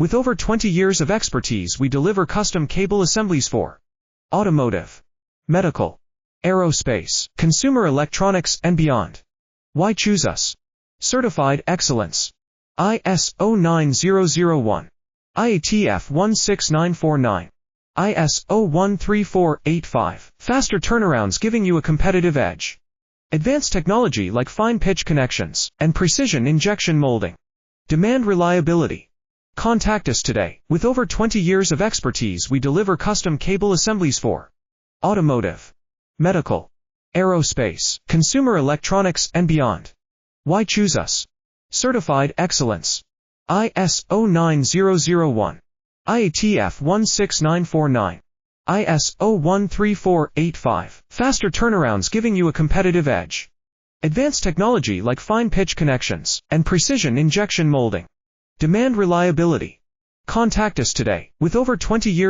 With over 20 years of expertise, we deliver custom cable assemblies for automotive, medical, aerospace, consumer electronics, and beyond. Why choose us? Certified excellence. ISO 9001, IATF 16949, ISO 134-8p. Faster turnarounds giving you a competitive edge. Advanced technology like fine pitch connections and precision injection molding. Demand reliability. Contact us today. With over 20 years of expertise, we deliver custom cable assemblies for automotive, medical, aerospace, consumer electronics, and beyond. Why choose us? Certified excellence. ISO 9001, IATF 16949, ISO 134-8p. Faster turnarounds giving you a competitive edge. Advanced technology like fine pitch connections and precision injection molding. Demand reliability. Contact us today. With over 20 years